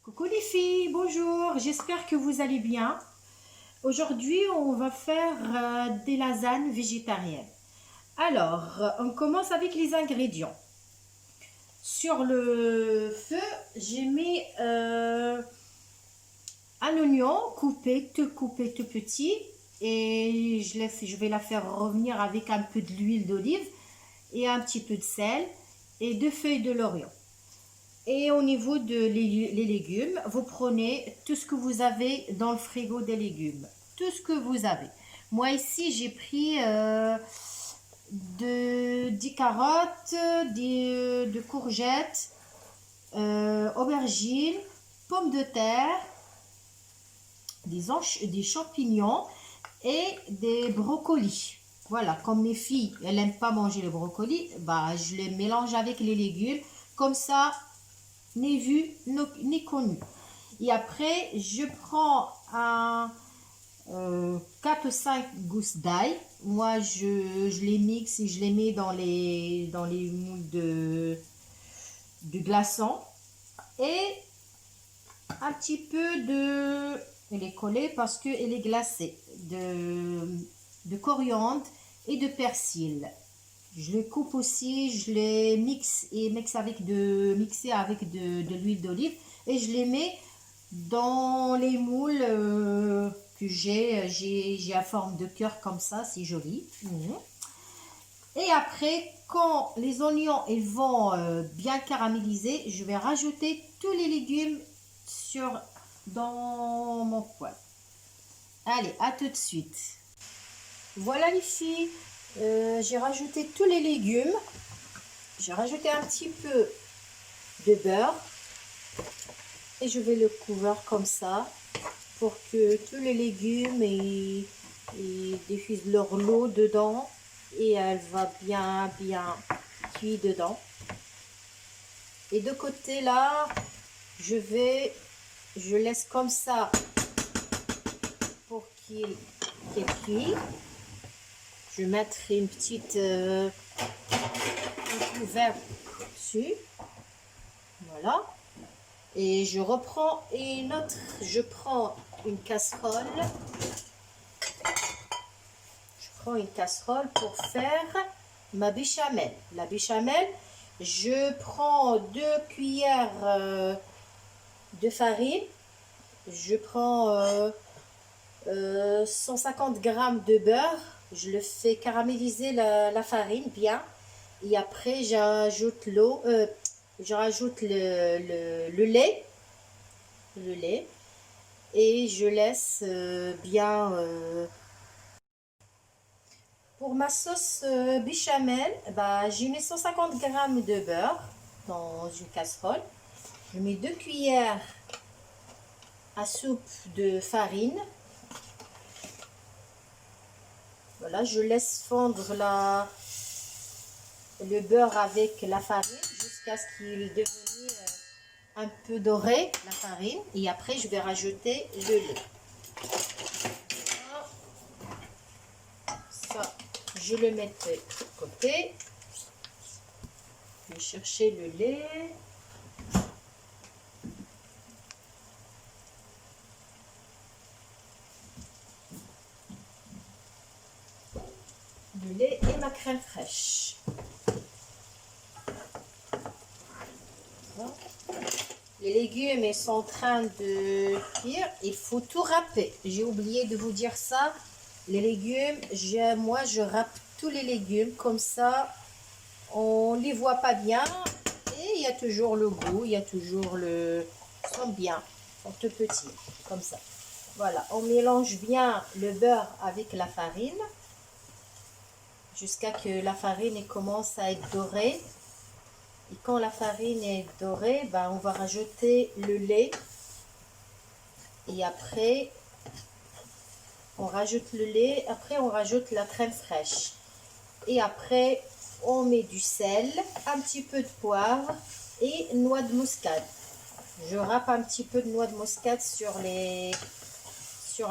Coucou les filles, bonjour, j'espère que vous allez bien. Aujourd'hui, on va faire des lasagnes végétariennes. Alors, on commence avec les ingrédients. Sur le feu, j'ai mis un oignon coupé tout petit et je vais la faire revenir avec un peu de l'huile d'olive et un petit peu de sel et 2 feuilles de laurier. Et au niveau de les légumes, vous prenez tout ce que vous avez dans le frigo des légumes. Tout ce que vous avez. Moi ici, j'ai pris 10 carottes, de courgettes, aubergines, pommes de terre, des champignons et des brocolis. Voilà, comme les filles, elles n'aiment pas manger les brocolis, bah, je les mélange avec les légumes. Comme ça, ni vu ni connu. Et après, je prends 4 ou 5 gousses d'ail. Moi, je les mixe et je les mets dans les moules de glaçons. Et un petit peu de... Elle est collée parce qu'elle est glacée. De coriandre et de persil. Je les coupe aussi, je les mixer avec de l'huile d'olive et je les mets dans les moules que j'ai à forme de cœur comme ça, c'est joli. Et après, quand les oignons ils vont bien caraméliser, je vais rajouter tous les légumes dans mon poêle. Allez, à tout de suite. Voilà les filles, j'ai rajouté tous les légumes. J'ai rajouté un petit peu de beurre et je vais le couvrir comme ça pour que tous les légumes ils diffusent leur eau dedans et elle va bien cuire dedans. Et de côté là, je laisse comme ça pour qu'il cuise. Je mettrai une petite un couvert dessus. Voilà. Et je prends une casserole. Je prends une casserole pour faire ma béchamel. La béchamel, je prends 2 cuillères de farine. Je prends 150 g de beurre. Je le fais caraméliser la farine bien. Et après, j'ajoute l'eau. Je rajoute le lait. Et je laisse bien. Pour ma sauce béchamel, bah, j'ai mis 150 g de beurre dans une casserole. Je mets 2 cuillères à soupe de farine. Voilà, je laisse fondre le beurre avec la farine jusqu'à ce qu'il devienne un peu doré, la farine. Et après, je vais rajouter le lait. Ça, je le mettrai de côté. Je vais chercher le lait. Le lait et ma crème fraîche. Les légumes ils sont en train de cuire. Il faut tout râper. J'ai oublié de vous dire ça. Les légumes, moi je râpe tous les légumes. Comme ça, on ne les voit pas bien. Et il y a toujours le goût. Il y a toujours le... Ils sont bien. Ils sont tout petits. Comme ça. Voilà. On mélange bien le beurre avec la farine. Jusqu'à que la farine commence à être dorée. Et quand la farine est dorée, ben, on va rajouter le lait. Et après, on rajoute le lait. Après, on rajoute la crème fraîche. Et après, on met du sel, un petit peu de poivre et noix de muscade. Je râpe un petit peu de noix de muscade sur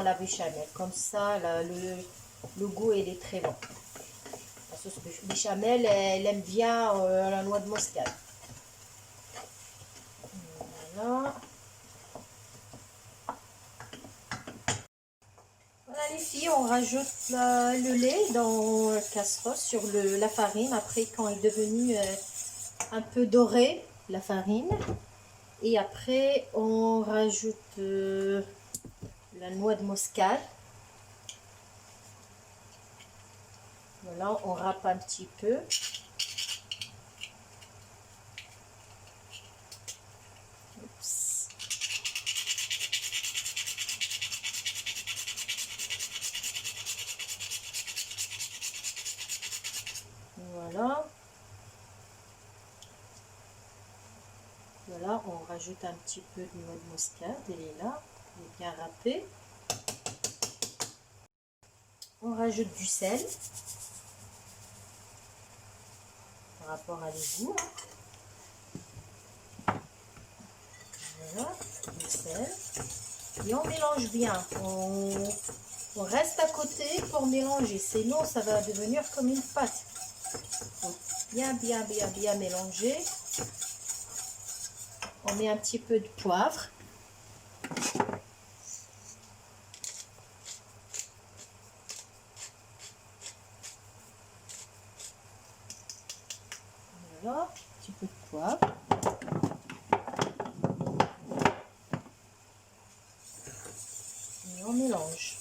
la béchamel. Comme ça, le goût, il est très bon. La sauce béchamel, elle aime bien la noix de muscade. Voilà. les filles, on rajoute le lait dans la casserole sur la farine. Après, quand elle est devenue un peu dorée, la farine. Et après, on rajoute la noix de muscade. Voilà, on râpe un petit peu. Oups. Voilà. Voilà, on rajoute un petit peu de noix de muscade. Elle est là, elle est bien râpée. On rajoute du sel par rapport à l'égout. Voilà, du sel. Et on mélange bien. On reste à côté pour mélanger, sinon ça va devenir comme une pâte. Donc, bien mélanger. On met un petit peu de poivre. Voilà, un petit peu de poivre. Et on mélange.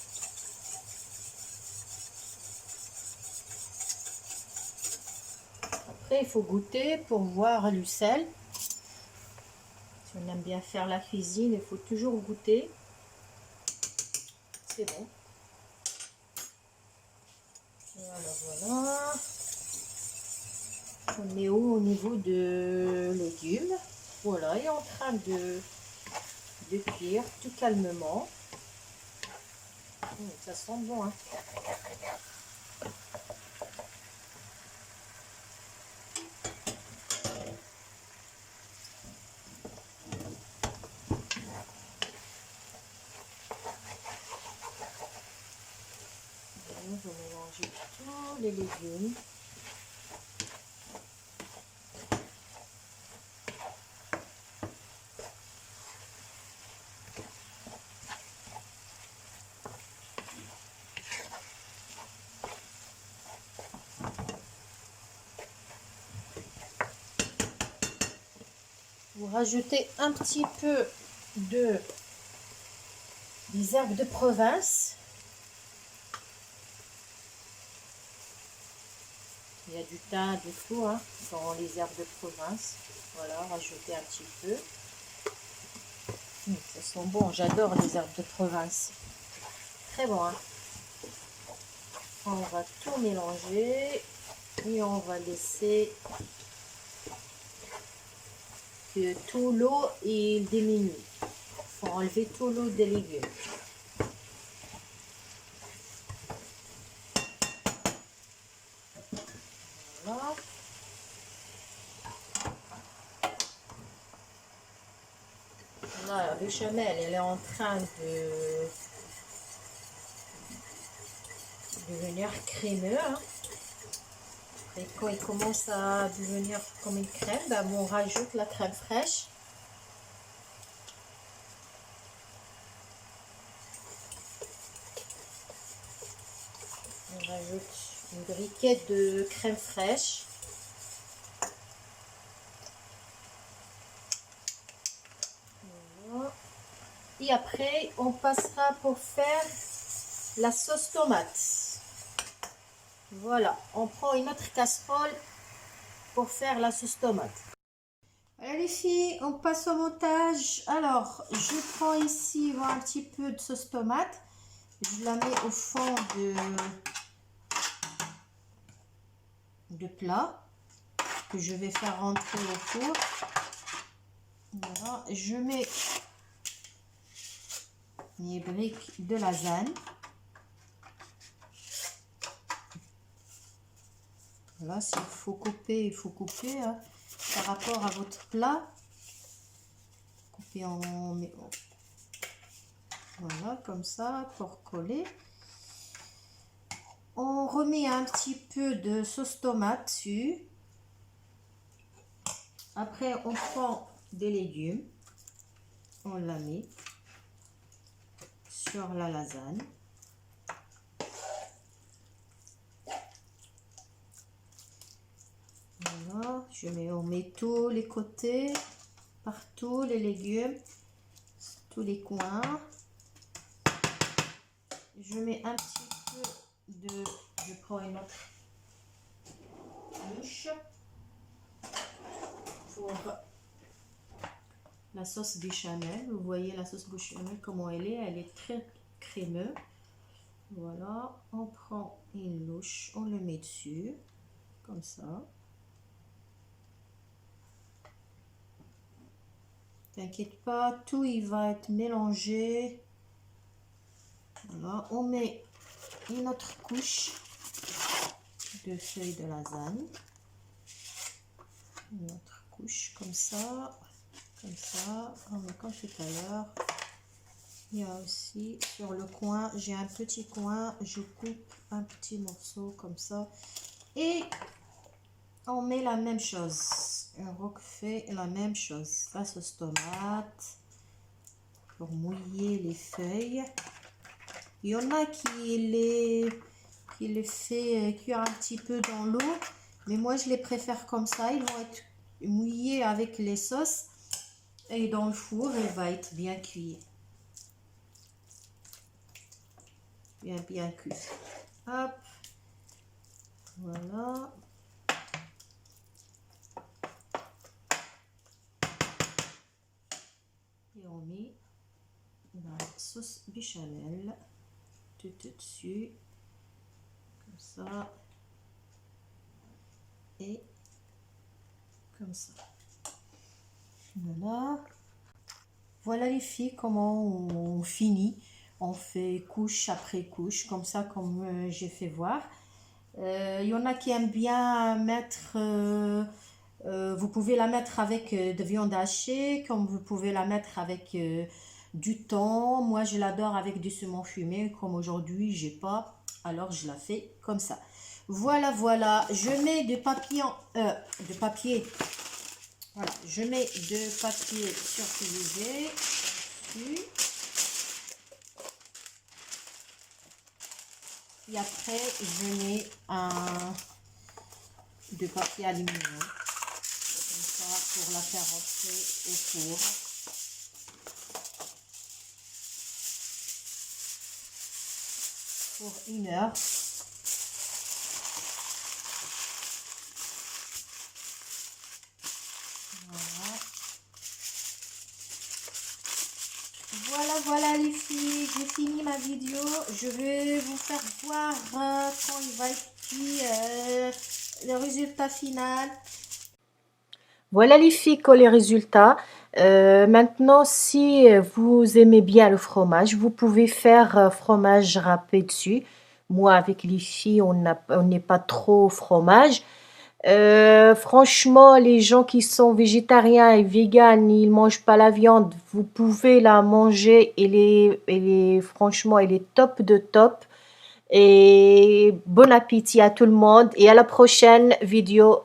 Après, il faut goûter pour voir le sel. Si on aime bien faire la cuisine, il faut toujours goûter. C'est bon. Voilà. On met au niveau de légumes. Voilà, il est en train de cuire tout calmement. Ça sent bon, hein. Je vais mélanger tous les légumes. Vous rajoutez un petit peu des herbes de province. Il y a du thym, du tout, hein, dans les herbes de province. Voilà, rajoutez un petit peu. Ça sent bon, j'adore les herbes de province. Très bon, hein. On va tout mélanger et on va laisser que tout l'eau diminue. Il faut enlever tout l'eau des légumes. Voilà. Voilà, la béchamel, elle est en train de devenir crémeux, hein. Et quand il commence à devenir comme une crème, ben on rajoute la crème fraîche. On rajoute une briquette de crème fraîche. Voilà. Et après, on passera pour faire la sauce tomate. Voilà, on prend une autre casserole pour faire la sauce tomate. Voilà les filles, on passe au montage. Alors, je prends ici un petit peu de sauce tomate. Je la mets au fond de plat que je vais faire rentrer au four. Voilà, je mets mes briques de lasagne. Voilà, s'il faut couper, il faut couper, hein, par rapport à votre plat. Couper voilà, comme ça, pour coller. On remet un petit peu de sauce tomate dessus. Après, on prend des légumes. On la met sur la lasagne. On met tous les côtés, partout les légumes, tous les coins. Je mets un petit peu de... Je prends une autre louche pour la sauce béchamel. Vous voyez la sauce béchamel comment elle est très crémeuse. Voilà, on prend une louche, on le met dessus, comme ça. T'inquiète pas, tout il va être mélangé. Voilà, on met une autre couche de feuilles de lasagne. Une autre couche comme ça. Comme tout à l'heure. Il y a aussi sur le coin, j'ai un petit coin, je coupe un petit morceau comme ça. Et on met la même chose. On refait la même chose. La sauce tomate pour mouiller les feuilles. Il y en a qui les fait cuire un petit peu dans l'eau. Mais moi, je les préfère comme ça. Ils vont être mouillés avec les sauces. Et dans le four, il va être bien cuit. Bien cuit. Hop. Voilà. Et on met la sauce béchamel tout dessus. Comme ça. Et comme ça. Voilà. Voilà les filles, comment on finit. On fait couche après couche, comme ça, comme j'ai fait voir. Il y en a qui aiment bien mettre... vous pouvez la mettre avec de viande hachée, comme vous pouvez la mettre avec du thon. Moi, je l'adore avec du saumon fumé. Comme aujourd'hui, j'ai pas, alors je la fais comme ça. Voilà, voilà. Je mets de papier, voilà, je mets de papier surcuisé dessus. Et après, je mets de papier aluminium. Comme ça, pour la faire rentrer au four. Pour 1 heure. Voilà les filles, j'ai fini ma vidéo. Je vais vous faire voir quand il va être cuit le résultat final. Voilà les filles, les résultats. Maintenant, si vous aimez bien le fromage, vous pouvez faire fromage râpé dessus. Moi, avec les filles, on n'est pas trop fromage. Franchement, les gens qui sont végétariens et véganes, ils mangent pas la viande, vous pouvez la manger. Franchement, elle est top de top. Et bon appétit à tout le monde et à la prochaine vidéo.